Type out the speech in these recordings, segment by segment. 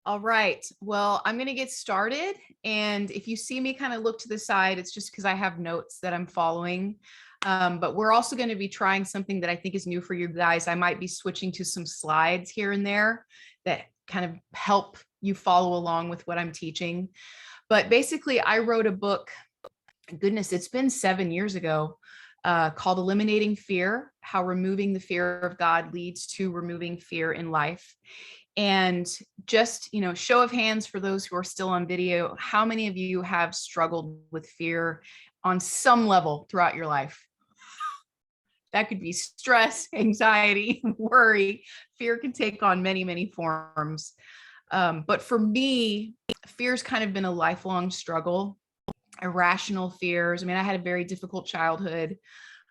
All right. Well, I'm going to get started. And if you see me kind of look to the side, it's just because I have notes that I'm following. But we're also going to be trying something that I think is new for you guys. I might be switching to some slides here and there that kind of help you follow along with what I'm teaching. But basically, I wrote a book. Goodness, it's been 7 years ago. Called Eliminating Fear: How Removing the Fear of God Leads to Removing Fear in Life. And just, show of hands for those who are still on video, how many of you have struggled with fear on some level throughout your life? That could be stress, anxiety, worry. Fear can take on many, many forms. But for me, fear's kind of been a lifelong struggle. Irrational fears. I mean, I had a very difficult childhood,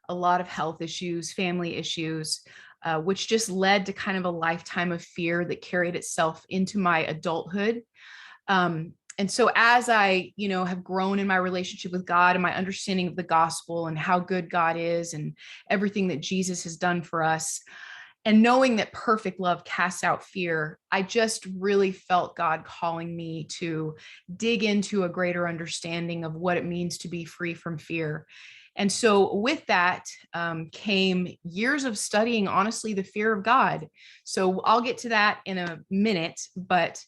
a lot of health issues, family issues, which just led to kind of a lifetime of fear that carried itself into my adulthood. And so as I, have grown in my relationship with God and my understanding of the gospel and how good God is and everything that Jesus has done for us, and knowing that perfect love casts out fear, I just really felt God calling me to dig into a greater understanding of what it means to be free from fear. And so with that came years of studying, honestly, the fear of God. So I'll get to that in a minute, but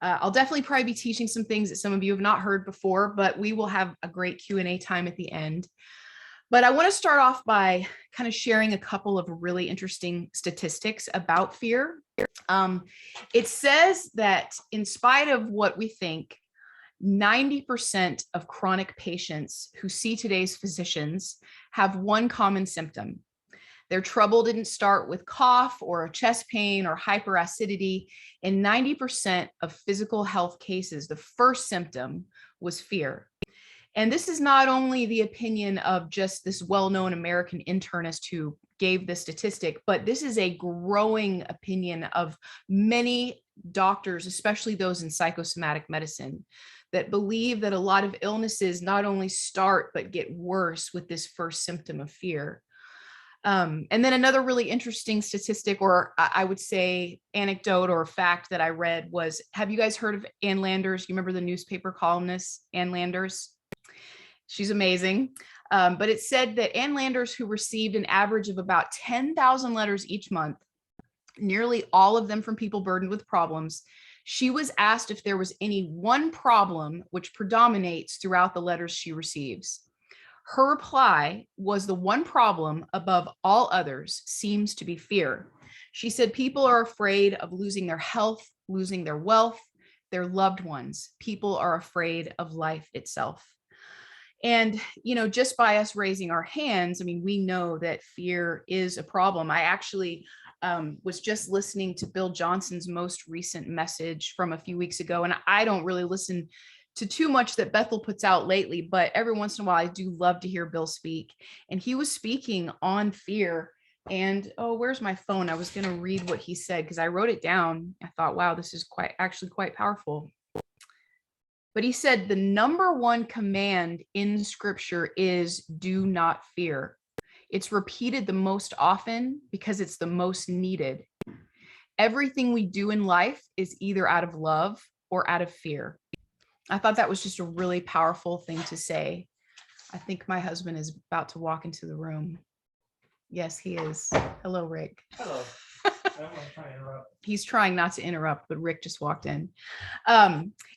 I'll definitely probably be teaching some things that some of you have not heard before, but we will have a great Q&A time at the end. But I want to start off by kind of sharing a couple of really interesting statistics about fear. It says that in spite of what we think, 90% of chronic patients who see today's physicians have one common symptom. Their trouble didn't start with cough or chest pain or hyperacidity. In 90% of physical health cases, the first symptom was fear. And this is not only the opinion of just this well-known American internist who gave this statistic, but this is a growing opinion of many doctors, especially those in psychosomatic medicine, that believe that a lot of illnesses not only start, but get worse with this first symptom of fear. And then another really interesting statistic, or I would say anecdote or fact that I read was, have you guys heard of Ann Landers? You remember the newspaper columnist, Ann Landers? She's amazing. But it said that Ann Landers, who received an average of about 10,000 letters each month, nearly all of them from people burdened with problems, she was asked if there was any one problem which predominates throughout the letters she receives. Her reply was, the one problem above all others seems to be fear. She said people are afraid of losing their health, losing their wealth, their loved ones. People are afraid of life itself. And, just by us raising our hands, I mean, we know that fear is a problem. I actually was just listening to Bill Johnson's most recent message from a few weeks ago. And I don't really listen to too much that Bethel puts out lately, but every once in a while, I do love to hear Bill speak. And he was speaking on fear. And, oh, where's my phone? I was going to read what he said because I wrote it down. I thought, wow, this is quite powerful. But he said the number one command in scripture is do not fear. It's repeated the most often because it's the most needed. Everything we do in life is either out of love or out of fear. I thought that was just a really powerful thing to say. I think my husband is about to walk into the room. Yes, he is. Hello, Rick. Hello. I don't want to try to interrupt. He's trying not to interrupt, but Rick just walked in.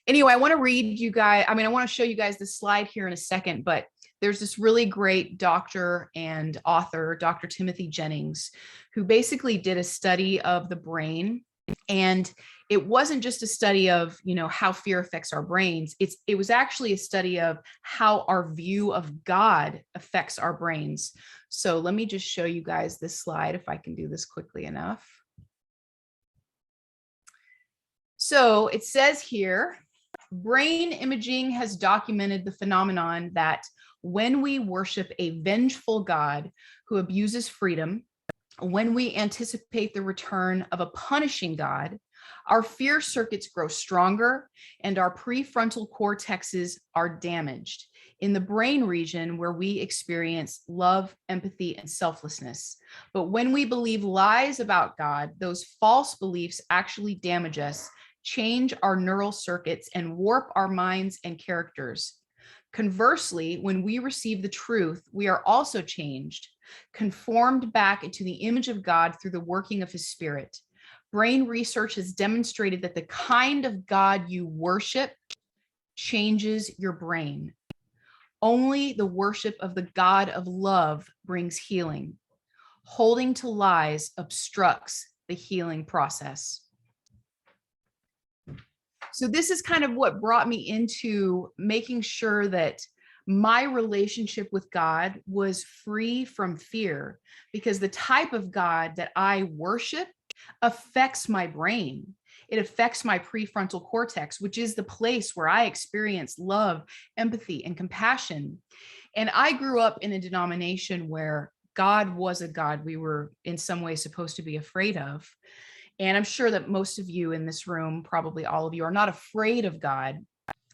Anyway, I want to read you guys. I want to show you guys the slide here in a second, but there's this really great doctor and author, Dr. Timothy Jennings, who basically did a study of the brain. And it wasn't just a study of, how fear affects our brains. It was actually a study of how our view of God affects our brains. So let me just show you guys this slide if I can do this quickly enough. So it says here, brain imaging has documented the phenomenon that when we worship a vengeful God who abuses freedom, when we anticipate the return of a punishing God, our fear circuits grow stronger and our prefrontal cortexes are damaged in the brain region where we experience love, empathy, and selflessness. But when we believe lies about God, those false beliefs actually damage us, change our neural circuits and warp our minds and characters. Conversely, when we receive the truth, we are also changed, conformed back into the image of God through the working of his Spirit. Brain research has demonstrated that the kind of God you worship changes your brain. Only the worship of the God of love brings healing. Holding to lies obstructs the healing process. So this is kind of what brought me into making sure that my relationship with God was free from fear, because the type of God that I worship affects my brain. It affects my prefrontal cortex, which is the place where I experience love, empathy, and compassion. And I grew up in a denomination where God was a God we were in some way supposed to be afraid of. And I'm sure that most of you in this room, probably all of you, are not afraid of God.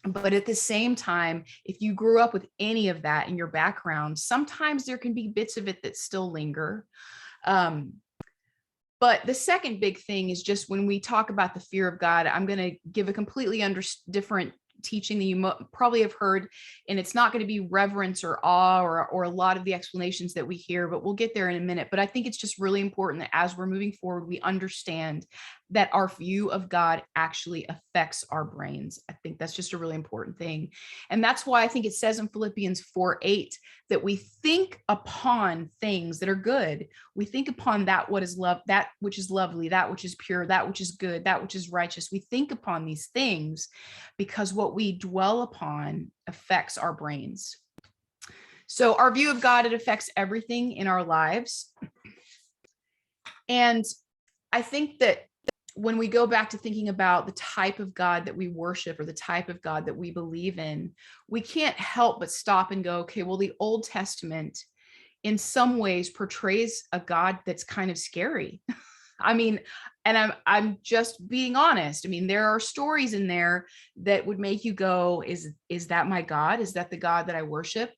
But at the same time, if you grew up with any of that in your background, sometimes there can be bits of it that still linger. But the second big thing is just when we talk about the fear of God, I'm going to give a completely different teaching that you probably have heard, and it's not going to be reverence or awe or a lot of the explanations that we hear, but we'll get there in a minute. But I think it's just really important that as we're moving forward, we understand that our view of God actually affects our brains. I think that's just a really important thing. And that's why I think it says in Philippians 4:8 that we think upon things that are good. We think upon that what is love, that which is lovely, that which is pure, that which is good, that which is righteous. We think upon these things because what we dwell upon affects our brains. So our view of God, it affects everything in our lives. And I think that when we go back to thinking about the type of God that we worship or the type of God that we believe in, we can't help but stop and go, okay, well, the Old Testament in some ways portrays a God that's kind of scary. I mean, and I'm just being honest. I mean, there are stories in there that would make you go, is that my God? Is that the God that I worship?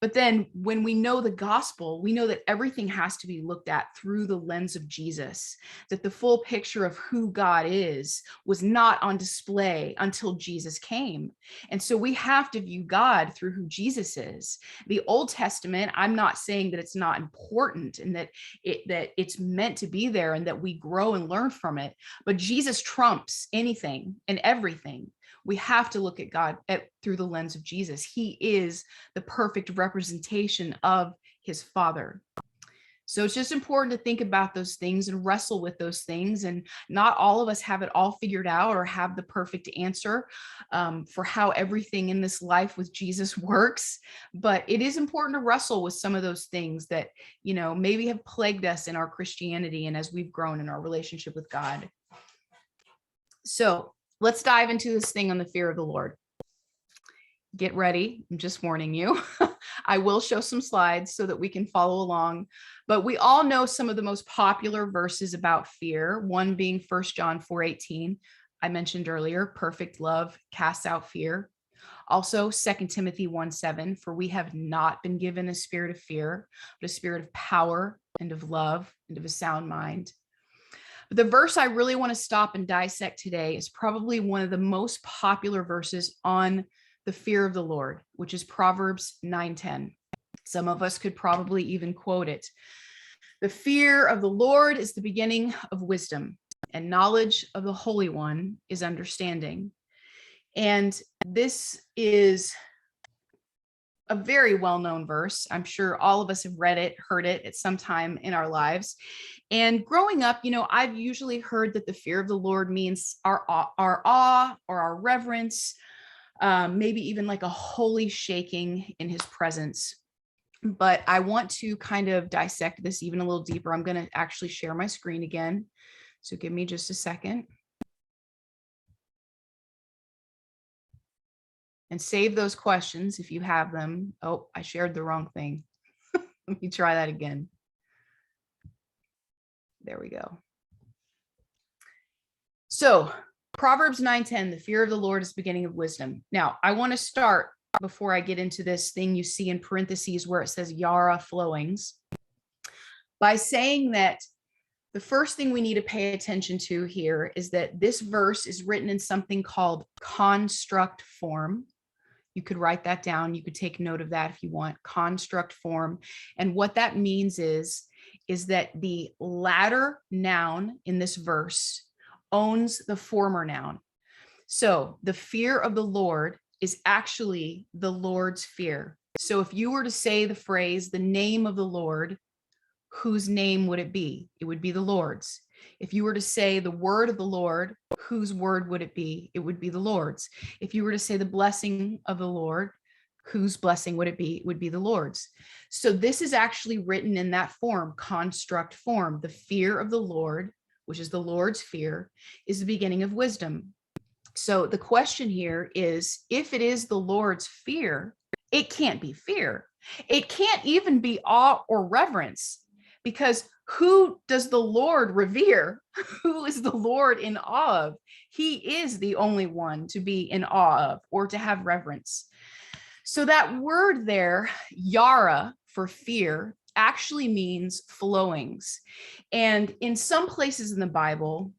But then when we know the gospel, we know that everything has to be looked at through the lens of Jesus, that the full picture of who God is was not on display until Jesus came. And so we have to view God through who Jesus is. The Old Testament, I'm not saying that it's not important and that it's meant to be there and that we grow and learn from it, but Jesus trumps anything and everything. We have to look at God through the lens of Jesus. He is the perfect representation of his Father. So it's just important to think about those things and wrestle with those things. And not all of us have it all figured out or have the perfect answer for how everything in this life with Jesus works. But it is important to wrestle with some of those things that, you know, maybe have plagued us in our Christianity and as we've grown in our relationship with God. So let's dive into this thing on the fear of the Lord. Get ready. I'm just warning you. I will show some slides so that we can follow along. But we all know some of the most popular verses about fear, one being 1 John 4:18. I mentioned earlier, perfect love casts out fear. Also, 2 Timothy 1:7, for we have not been given a spirit of fear, but a spirit of power and of love and of a sound mind. But the verse I really want to stop and dissect today is probably one of the most popular verses on the fear of the Lord, which is Proverbs 9:10. Some of us could probably even quote it. The fear of the Lord is the beginning of wisdom, and knowledge of the Holy One is understanding. And this is a very well-known verse. I'm sure all of us have read it, heard it at some time in our lives. And growing up, you know, I've usually heard that the fear of the Lord means our awe or our reverence, maybe even like a holy shaking in his presence. But I want to kind of dissect this even a little deeper. I'm going to actually share my screen again. So give me just a second. And save those questions if you have them. Oh, I shared the wrong thing. Let me try that again. There we go. So Proverbs 9:10, the fear of the Lord is the beginning of wisdom. Now, I want to start before I get into this thing you see in parentheses where it says Yara flowings by saying that The first thing we need to pay attention to here is that this verse is written in something called construct form. You could write that down. You could take note of that if you want. Construct form. And what that means is that the latter noun in this verse owns the former noun. So the fear of the Lord is actually the Lord's fear. So if you were to say the phrase, the name of the Lord, whose name would it be? It would be the Lord's. If you were to say the word of the Lord, whose word would it be? It would be the Lord's. If you were to say the blessing of the Lord, whose blessing would it be? It would be the Lord's. So this is actually written in that form, construct form. The fear of the Lord, which is the Lord's fear, is the beginning of wisdom. So the question here is, if it is the Lord's fear, it can't be fear. It can't even be awe or reverence, because who does the Lord revere? Who is the Lord in awe of? He is the only one to be in awe of or to have reverence. So that word there, yara, for fear, actually means flowings. And in some places in the Bible,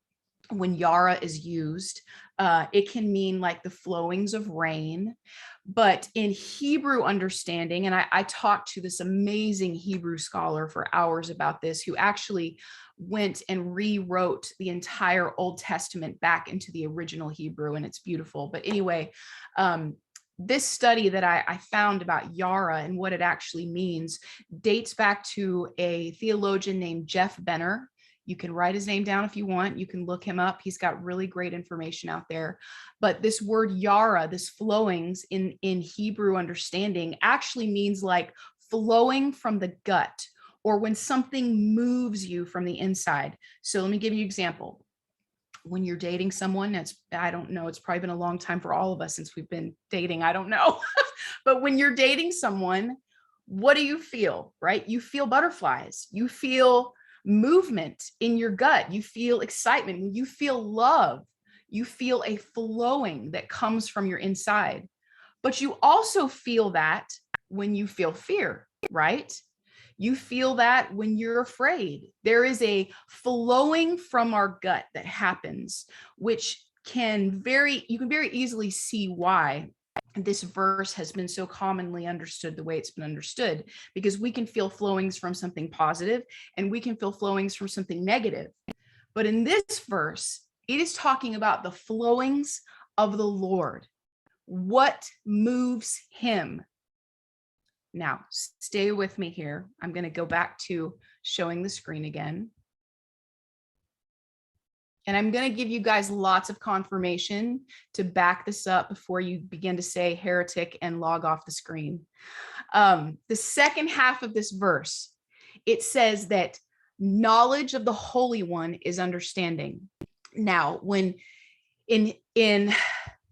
when yara is used, it can mean like the flowings of rain. But in Hebrew understanding, and I talked to this amazing Hebrew scholar for hours about this, who actually went and rewrote the entire Old Testament back into the original Hebrew, and it's beautiful. But anyway, this study that I found about yara and what it actually means dates back to a theologian named Jeff Benner. You can write his name down if you want. You can look him up. He's got really great information out there. But this word yara, this flowings in Hebrew understanding, actually means like flowing from the gut, or when something moves you from the inside. So let me give you an example. When you're dating someone, I don't know, it's probably been a long time for all of us since we've been dating. I don't know. But when you're dating someone, what do you feel, right? You feel butterflies. You feel movement in your gut. You feel excitement. You feel love. You feel a flowing that comes from your inside. But you also feel that when you feel fear, right? You feel that when you're afraid. There is a flowing from our gut that happens, which you can very easily see why this verse has been so commonly understood the way it's been understood, because we can feel flowings from something positive and we can feel flowings from something negative. But in this verse, it is talking about the flowings of the Lord. What moves him? Now, stay with me here. I'm going to go back to showing the screen again. And I'm going to give you guys lots of confirmation to back this up before you begin to say heretic and log off the screen. The second half of this verse, it says that knowledge of the Holy One is understanding. Now, when in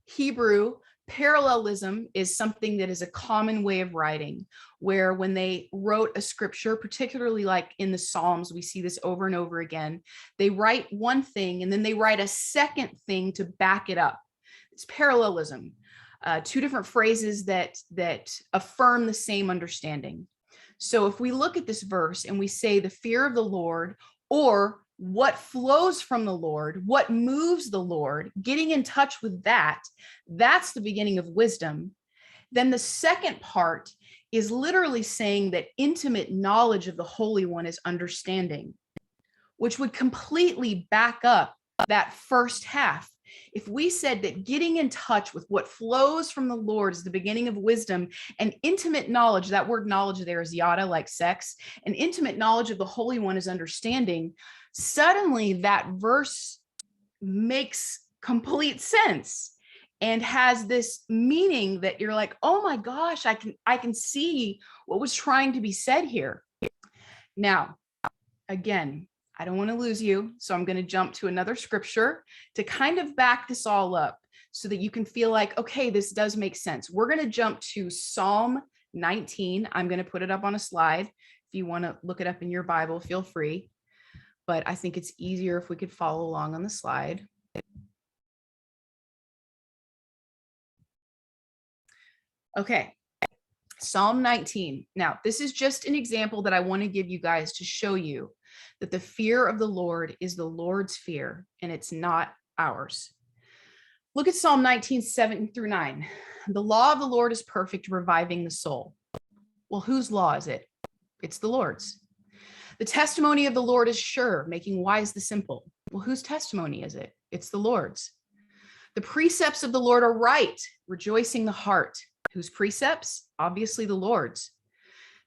Hebrew, parallelism is something that is a common way of writing, where when they wrote a scripture, particularly like in the Psalms, we see this over and over again, they write one thing and then they write a second thing to back it up. It's parallelism, two different phrases that affirm the same understanding. So if we look at this verse and we say the fear of the Lord, or what flows from the Lord, what moves the Lord, getting in touch with that, that's the beginning of wisdom. Then the second part is literally saying that intimate knowledge of the Holy One is understanding, which would completely back up that first half. If we said that getting in touch with what flows from the Lord is the beginning of wisdom, and intimate knowledge, that word knowledge there is yada, like sex, and intimate knowledge of the Holy One is understanding, suddenly that verse makes complete sense and has this meaning that you're like, oh my gosh, I can see what was trying to be said here. Now, again, I don't want to lose you, so I'm going to jump to another scripture to kind of back this all up so that you can feel like, okay, this does make sense. We're going to jump to Psalm 19. I'm going to put it up on a slide. If you want to look it up in your Bible, feel free. But I think it's easier if we could follow along on the slide. Okay, Psalm 19. Now, this is just an example that I want to give you guys to show you that the fear of the Lord is the Lord's fear, and it's not ours. Look at Psalm 19, 7-9. The law of the Lord is perfect, reviving the soul. Well, whose law is it? It's the Lord's. The testimony of the Lord is sure, making wise the simple. Well, whose testimony is it? It's the Lord's. The precepts of the Lord are right, rejoicing the heart. Whose precepts? Obviously the Lord's.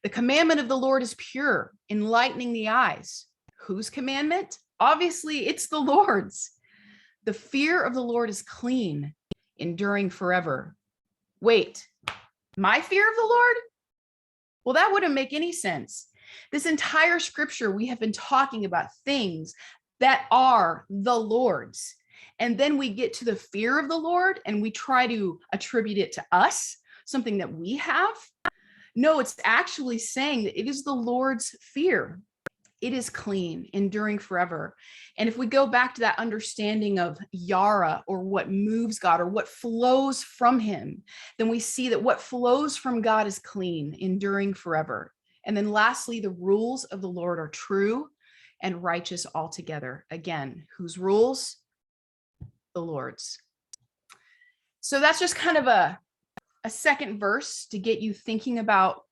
The commandment of the Lord is pure, enlightening the eyes. Whose commandment? Obviously it's the Lord's. The fear of the Lord is clean, enduring forever. Wait, my fear of the Lord? Well, that wouldn't make any sense. This entire scripture, we have been talking about things that are the Lord's. And then we get to the fear of the Lord and we try to attribute it to us, something that we have. No, it's actually saying that it is the Lord's fear. It is clean, enduring forever. And if we go back to that understanding of Yara, or what moves God, or what flows from him, then we see that what flows from God is clean, enduring forever. And then lastly, the rules of the Lord are true and righteous altogether. Again, whose rules? The Lord's. So that's just kind of a second verse to get you thinking about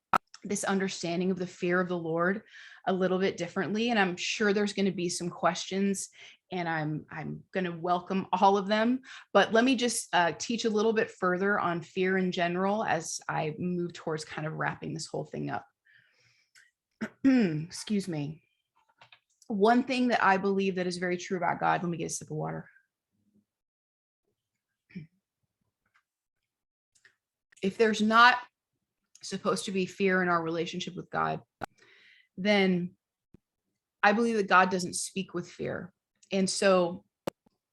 this understanding of the fear of the Lord a little bit differently. And I'm sure there's going to be some questions, and I'm going to welcome all of them. But let me just teach a little bit further on fear in general as I move towards kind of wrapping this whole thing up. Excuse me. One thing that I believe that is very true about God, let me get a sip of water. If there's not supposed to be fear in our relationship with God, then I believe that God doesn't speak with fear. And so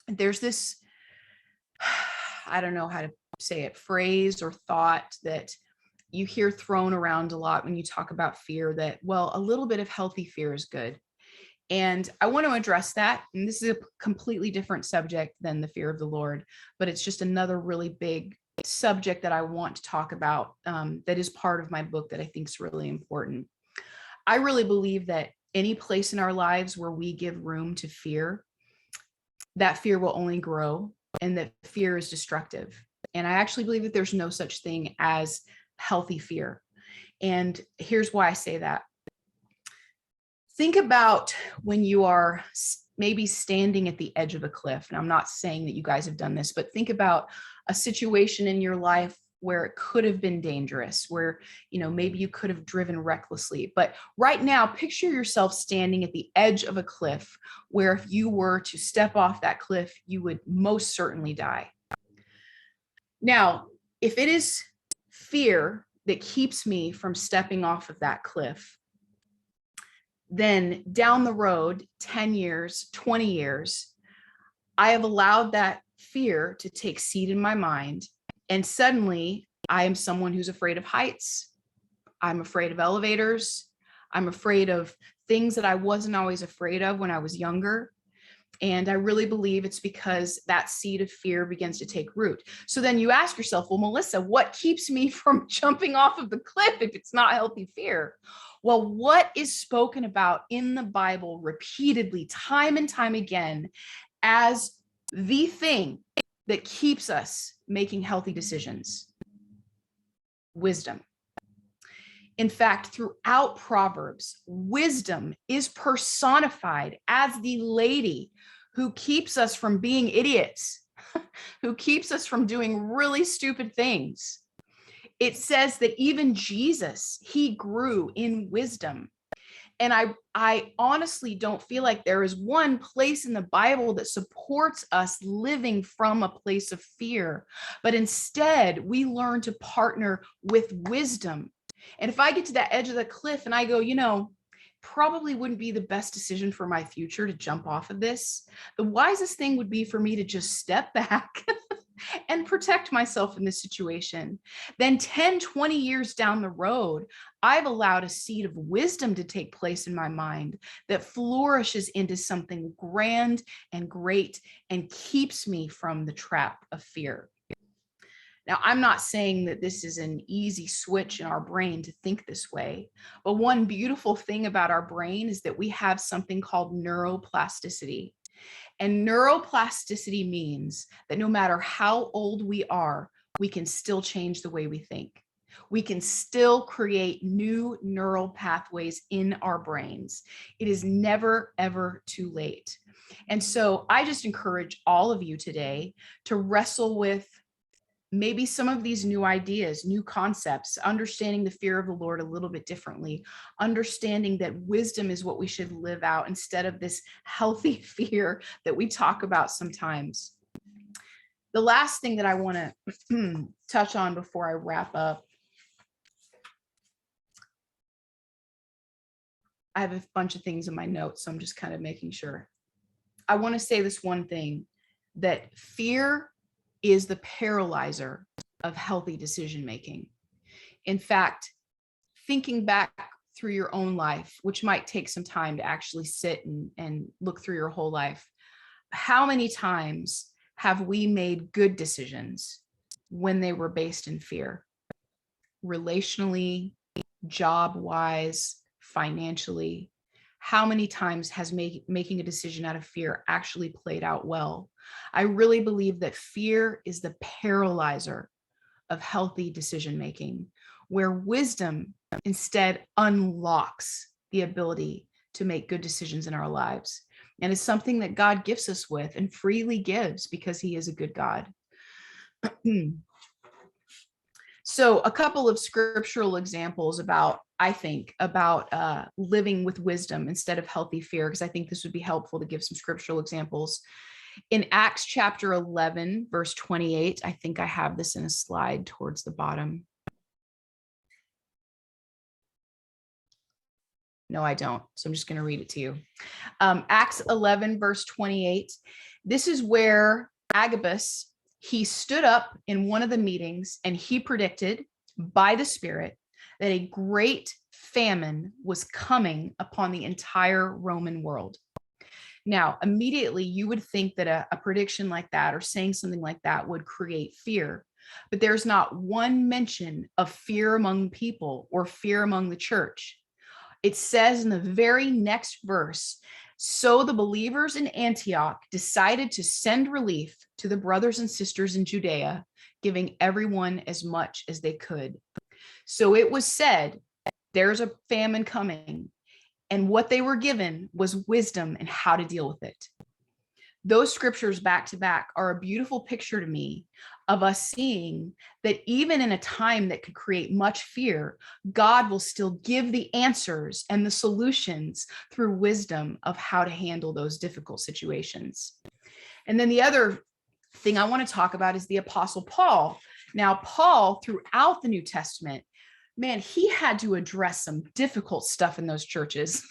there's this, I don't know how to say it, phrase or thought that you hear thrown around a lot when you talk about fear, that, well, a little bit of healthy fear is good. And I want to address that. And this is a completely different subject than the fear of the Lord, but it's just another really big subject that I want to talk about, that is part of my book that I think is really important. I really believe that any place in our lives where we give room to fear, that fear will only grow, and that fear is destructive. And I actually believe that there's no such thing as healthy fear. And here's why I say that. Think about when you are maybe standing at the edge of a cliff. And I'm not saying that you guys have done this, but think about a situation in your life where it could have been dangerous, where, maybe you could have driven recklessly. But right now, picture yourself standing at the edge of a cliff where if you were to step off that cliff, you would most certainly die. Now, if it is fear that keeps me from stepping off of that cliff, then down the road, 10 years, 20 years, I have allowed that fear to take seat in my mind. And suddenly I am someone who's afraid of heights. I'm afraid of elevators. I'm afraid of things that I wasn't always afraid of when I was younger. And I really believe it's because that seed of fear begins to take root. So then you ask yourself, well, Melissa, what keeps me from jumping off of the cliff if it's not healthy fear? Well, what is spoken about in the Bible repeatedly, time and time again, as the thing that keeps us making healthy decisions? Wisdom. In fact, throughout Proverbs, wisdom is personified as the lady who keeps us from being idiots, who keeps us from doing really stupid things. It says that even Jesus, he grew in wisdom. And I honestly don't feel like there is one place in the Bible that supports us living from a place of fear, but instead we learn to partner with wisdom. And if I get to that edge of the cliff and I go, probably wouldn't be the best decision for my future to jump off of this. The wisest thing would be for me to just step back and protect myself in this situation. Then 10, 20 years down the road, I've allowed a seed of wisdom to take place in my mind that flourishes into something grand and great and keeps me from the trap of fear. Now, I'm not saying that this is an easy switch in our brain to think this way, but one beautiful thing about our brain is that we have something called neuroplasticity. And neuroplasticity means that no matter how old we are, we can still change the way we think. We can still create new neural pathways in our brains. It is never, ever too late. And so I just encourage all of you today to wrestle with maybe some of these new ideas, new concepts, understanding the fear of the Lord a little bit differently, understanding that wisdom is what we should live out instead of this healthy fear that we talk about sometimes. The last thing that I want to touch on before I wrap up, I have a bunch of things in my notes, so I'm just kind of making sure. I want to say this one thing, that fear is the paralyzer of healthy decision making. In fact, thinking back through your own life, which might take some time to actually sit and look through your whole life, how many times have we made good decisions when they were based in fear? Relationally, job-wise, financially, how many times has making a decision out of fear actually played out well? I really believe that fear is the paralyzer of healthy decision making, where wisdom instead unlocks the ability to make good decisions in our lives. And it's something that God gifts us with and freely gives because he is a good God. So a couple of scriptural examples about, I think, about living with wisdom instead of healthy fear, because I think this would be helpful to give some scriptural examples. In Acts chapter 11, verse 28, I think I have this in a slide towards the bottom. No, I don't. So I'm just going to read it to you. Acts 11, verse 28. This is where Agabus, he stood up in one of the meetings and he predicted by the Spirit that a great famine was coming upon the entire Roman world. Now, immediately you would think that a prediction like that or saying something like that would create fear, but there's not one mention of fear among people or fear among the church. It says in the very next verse, so the believers in Antioch decided to send relief to the brothers and sisters in Judea, giving everyone as much as they could. So it was said, there's a famine coming, and what they were given was wisdom and how to deal with it. Those scriptures back to back are a beautiful picture to me of us seeing that even in a time that could create much fear, God will still give the answers and the solutions through wisdom of how to handle those difficult situations. And then the other thing I want to talk about is the Apostle Paul. Now, Paul, throughout the New Testament, man, he had to address some difficult stuff in those churches.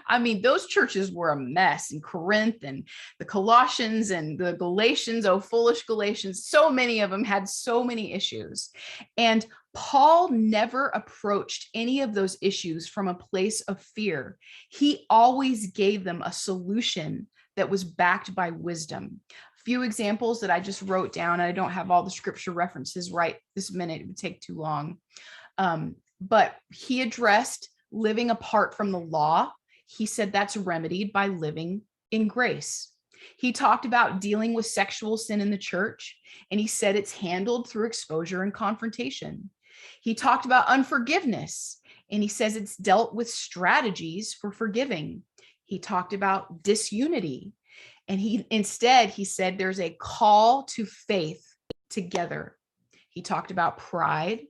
I mean, those churches were a mess in Corinth and the Colossians and the Galatians, oh, foolish Galatians. So many of them had so many issues. And Paul never approached any of those issues from a place of fear. He always gave them a solution that was backed by wisdom. A few examples that I just wrote down. I don't have all the scripture references right this minute. It would take too long. But he addressed living apart from the law. He said that's remedied by living in grace. He talked about dealing with sexual sin in the church, and he said it's handled through exposure and confrontation. He talked about unforgiveness, and he says it's dealt with strategies for forgiving. He talked about disunity, and he said there's a call to faith together. He talked about pride,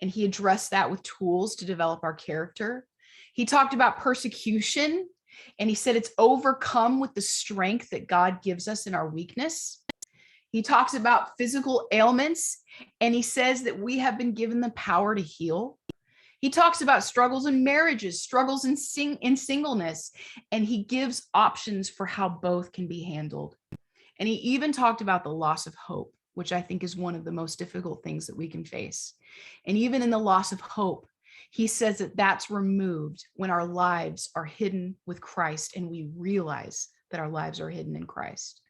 and he addressed that with tools to develop our character. He talked about persecution, and he said it's overcome with the strength that God gives us in our weakness. He talks about physical ailments, and he says that we have been given the power to heal. He talks about struggles in marriages, struggles in singleness, and he gives options for how both can be handled. And he even talked about the loss of hope, which I think is one of the most difficult things that we can face. And even in the loss of hope, he says that that's removed when our lives are hidden with Christ and we realize that our lives are hidden in Christ.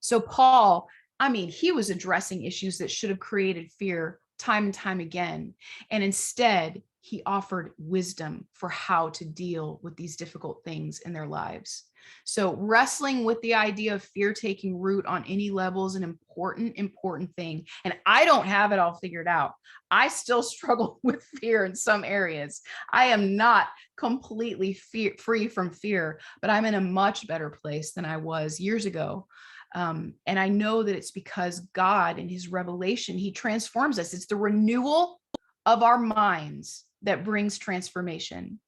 So Paul I mean, he was addressing issues that should have created fear time and time again. And instead, he offered wisdom for how to deal with these difficult things in their lives. So, wrestling with the idea of fear taking root on any level is an important thing. And I don't have it all figured out. I still struggle with fear in some areas. I am not completely free from fear, but I'm in a much better place than I was years ago. And I know that it's because God, in his revelation, he transforms us. It's the renewal of our minds that brings transformation.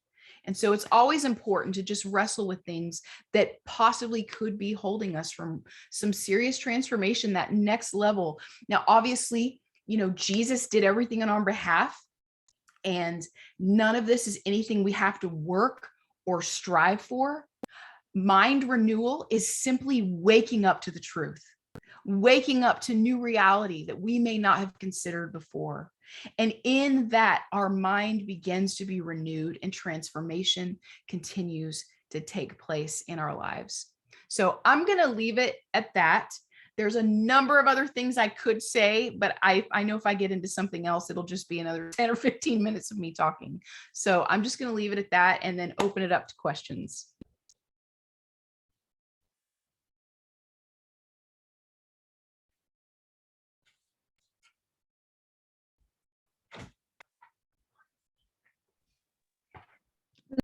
And so it's always important to just wrestle with things that possibly could be holding us from some serious transformation, that next level. Now, obviously, Jesus did everything on our behalf, and none of this is anything we have to work or strive for. Mind renewal is simply waking up to the truth, waking up to new reality that we may not have considered before. And in that, our mind begins to be renewed and transformation continues to take place in our lives. So I'm going to leave it at that. There's a number of other things I could say, but I know if I get into something else, it'll just be another 10 or 15 minutes of me talking. So I'm just going to leave it at that and then open it up to questions.